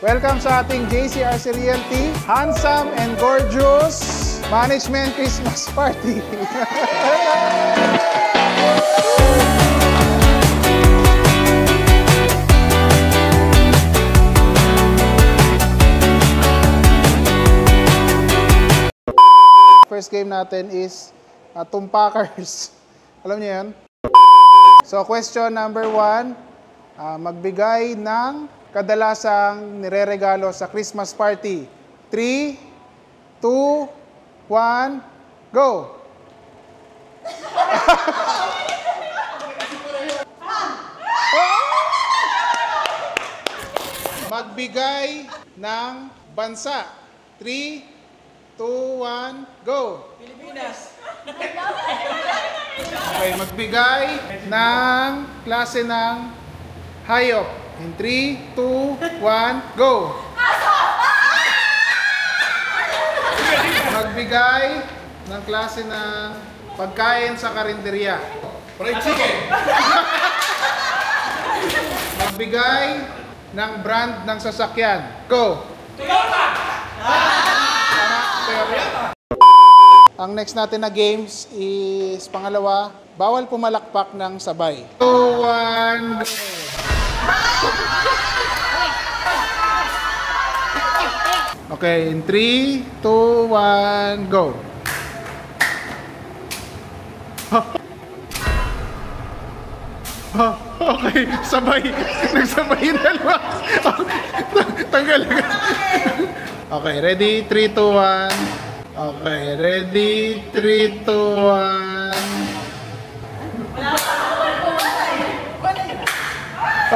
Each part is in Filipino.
Welcome sa ating JCRC Realty Handsome and Gorgeous Management Christmas Party. First game natin is Tumpakers. Alam niyo yan? So question number 1, magbigay ng kadalasang nireregalo sa Christmas party. 3, 2, 1, go! Magbigay ng bansa. 3, 2, 1, go! Pilipinas! Okay, magbigay ng klase ng hayop. In 3, 2, 1, go! Magbigay ng klase ng pagkain sa karinderya. Fried chicken! Magbigay ng brand ng sasakyan. Go! Toyota! Ang next natin na games is pangalawa, bawal pumalakpak ng sabay. 2, 1, go! Okay, in 3, 2, 1, go! Okay, sabay. Nagsabay yung dalawa. Tanggal. Okay, ready? 3, 2, 1. Okay, ready? 3, 2, 1.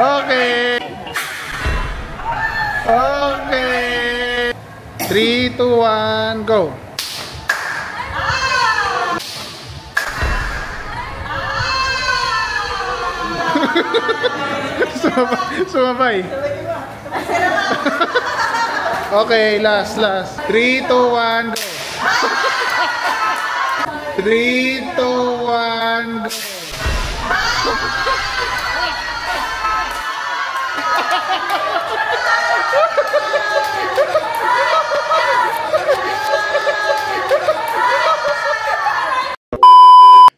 Okay. Okay. 3, 2, 1, go. Sumabay. Okay, last. 3, 2, 1, go. 3, 2, 1, go.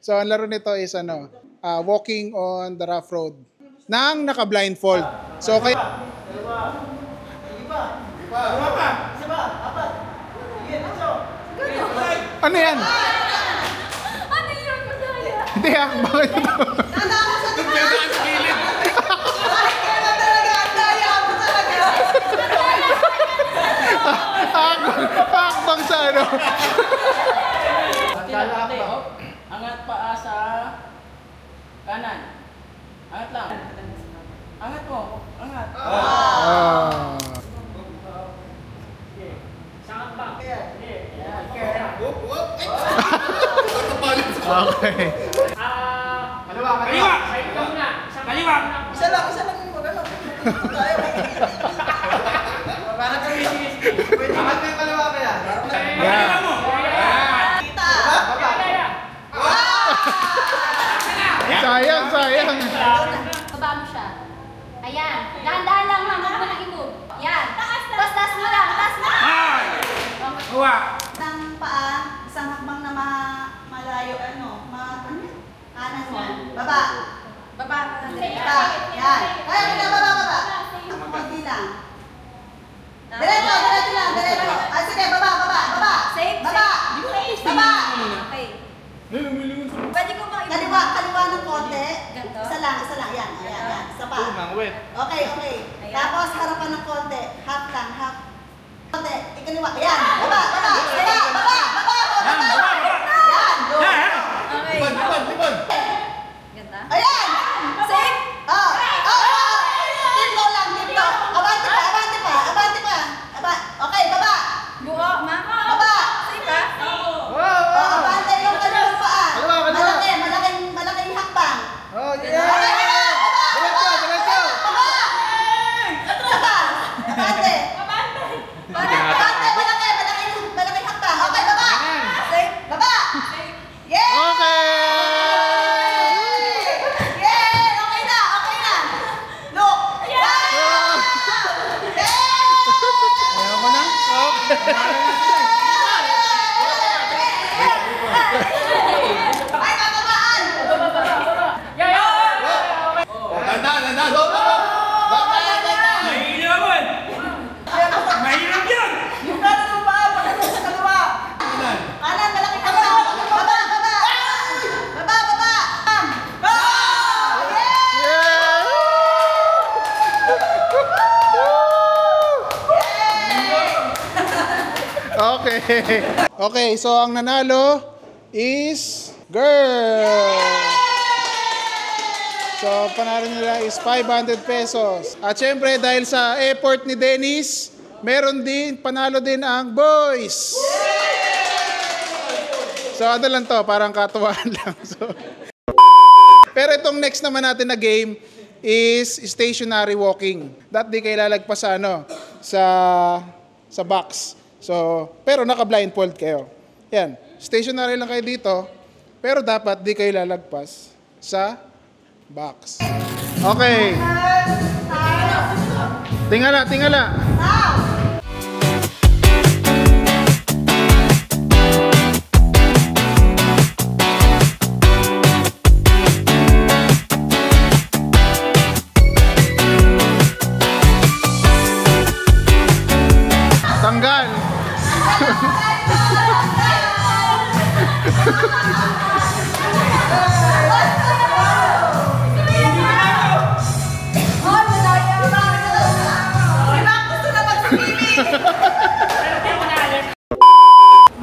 So, ang laro nito is walking on the rough road nang naka-blindfold. So, okay. Ano yan? Ano yun? Madaya? Hindi bakit ito? Akbang sa ano? Angat paa sa kanan. Angat lang. Angat mo. Angat. Sangat ba? Okay. Kaliwa. Kaliwa. Isa lang yung magano. Para kami sinis. Angat mo yung kaliwa kaya. Yeah. Sayang. Baba mo siya. Ayan. Dahan-dahan lang, ma'am. Huwag mo nang i-move. Yan. Taas mo lang. Kuha. Isang paa, isang hakbang na malayo, kanan mo. Baba. Baba. Yan. Kaya mo na, baba. Konti lang. Diretso lang. Sige, baba. Safe. Baba. Okay. Pwede ko ba Kaliwa ng konti. Ganito? Isa lang. Yan. Isa pa. Okay. Ayan. Tapos harapan ng konti. Half lang. Konti. Ikaliwa. Yan. Baba. Yan. Go. Okay. Libon! Ganda. Ayan. Safe. Tipto lang. Abante pa. Okay, baba. Buo, ma'am. Baba. Safe ha? Abante yung kaliwang paa. Kaliwa. Malaking hakbang. Oh, yeah! Diretso! Abante. Malaking hakbang. Okay, Okay. Okay, so ang nanalo is girl. So, panalo nila is 500 pesos. At syempre, dahil sa effort ni Dennis, meron din, panalo din ang boys. So, ano lang to, parang katuwaan lang. So, pero itong next naman natin na game is stationary walking. That di kayo lalagpas sa, sa box. So, pero naka-blindfold kayo. Yan, stationary lang kayo dito, pero dapat di kayo lalagpas sa box. Okay. Tingala, tingala. Tanggal.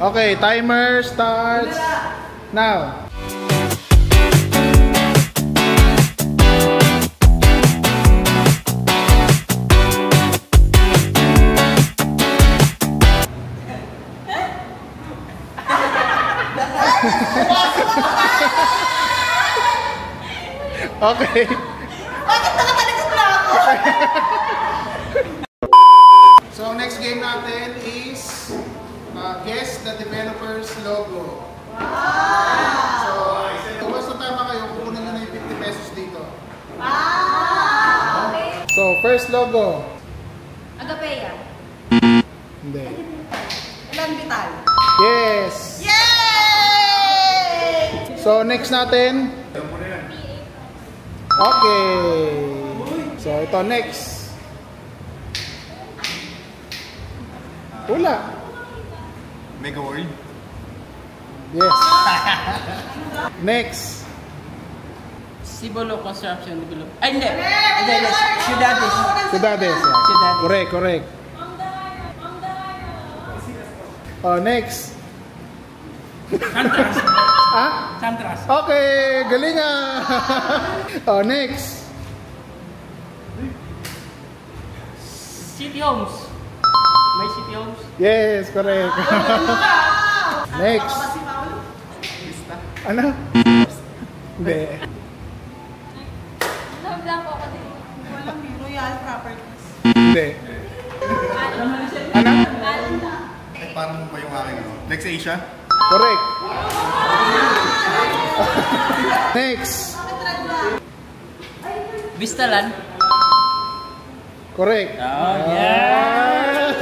Okay, timer starts now. Okay. Bakit nakatalikod na ako? So, next game natin is guess the developer's logo. Wow! So, basta tama kayo, kukunin nyo na yung 50 pesos dito. Okay. So, first logo. Agapeya. Hindi. Ilan vital? Yes! Yay! So, next natin. Okay. So, ito next. Wala. Mega World. Yes. Next. Cibolo Construction Development. Ay, hindi. Ciudades. Ciudades. Ciudades. Correct, correct. Oh, next. Santras. Ah? Santras. Okay, galing ah. Oh, next. City Homes. May City Homes. Yes, correct. Next. Ano? Hindi. Love lang po kasi. Walang Royal Properties. Hindi. Ano? Ay, parang ba yung akin? Next Asia? Correct. Next. Vistalan. Correct. Oh, yeah.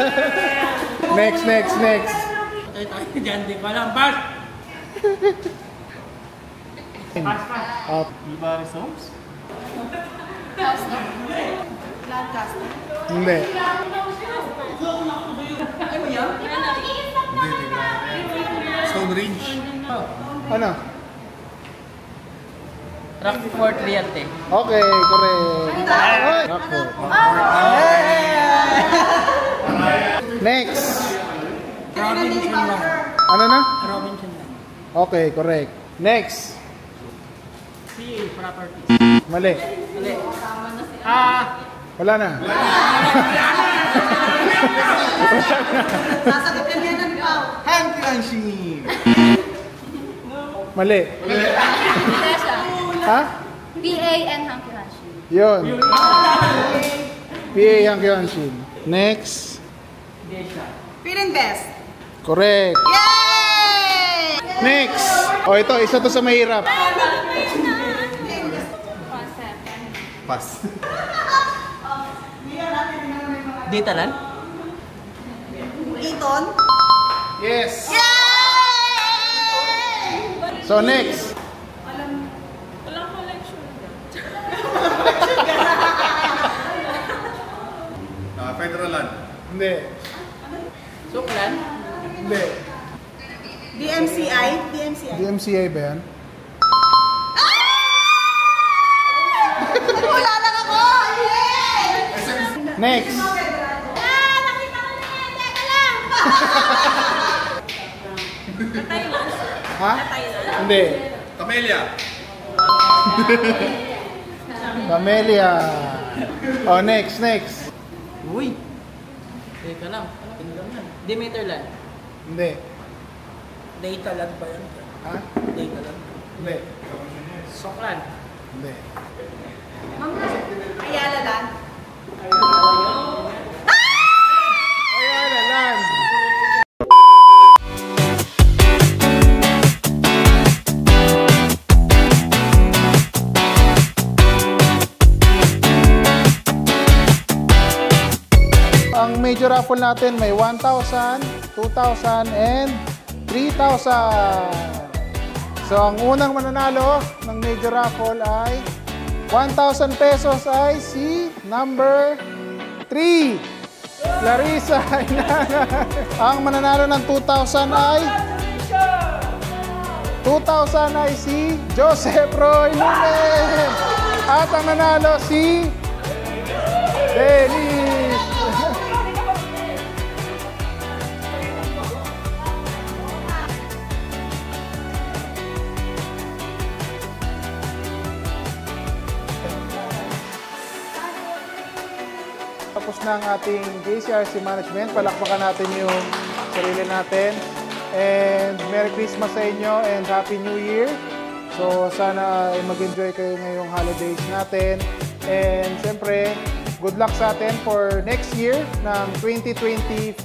Next, next, next. Ito, dyan, di ko alam. Bas! Pas, pas. Oh, Ibaris Homes? Lancaster. hindi. Ano yan? Hindi, Stone Ridge. Ano? Rockford Realty. Okay, correct. Ay, Rockford. Next. Robinson lang. Ano na? Robinson lang. Okay, correct. Next. CA Properties. Mali. Mali. Wala na. Sasagot yan yan ng Pao. Hand crunching! Mali. Hindi siya. Ha? PA and Hanky Hanshi. Yun. PA Yankee Hanshin. Next. Feeling best. Correct. Yay! Next. O ito, isa to sa mahirap. Pass. Ditalan? Eton. Yes. Yay! So next. Federal Land. Hindi. Suklan? Hindi. DMCI. DMCI. DMCA ba yan? Wala lang ako! Yay! Next. Nakita ko na yan. Teka lang. Ha? Hindi. Camellia. Camellia. Oh, next. Uy! Teka lang. Demeterland. Hindi. Dataland ba yan? Ha? Dataland. Hindi. Soklan. Hindi. Ayala lang. Ayala Land. Ang major raffle natin may 1,000, 2,000, and 3,000. So, ang unang mananalo ng major raffle ay 1,000 pesos ay si number 3, Clarissa. Ang mananalo ng 2,000 ay 2,000 ay si Joseph Roy Lumen. At ang nanalo si Dennis. Tapos na ang ating JCRC management. Palakpakan natin yung sarili natin. And Merry Christmas sa inyo and Happy New Year. So sana ay mag-enjoy kayo ngayong holidays natin. And syempre, good luck sa atin for next year ng 2025.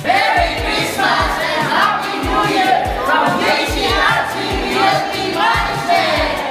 Merry Christmas and Happy New Year from JCRC Realty Management!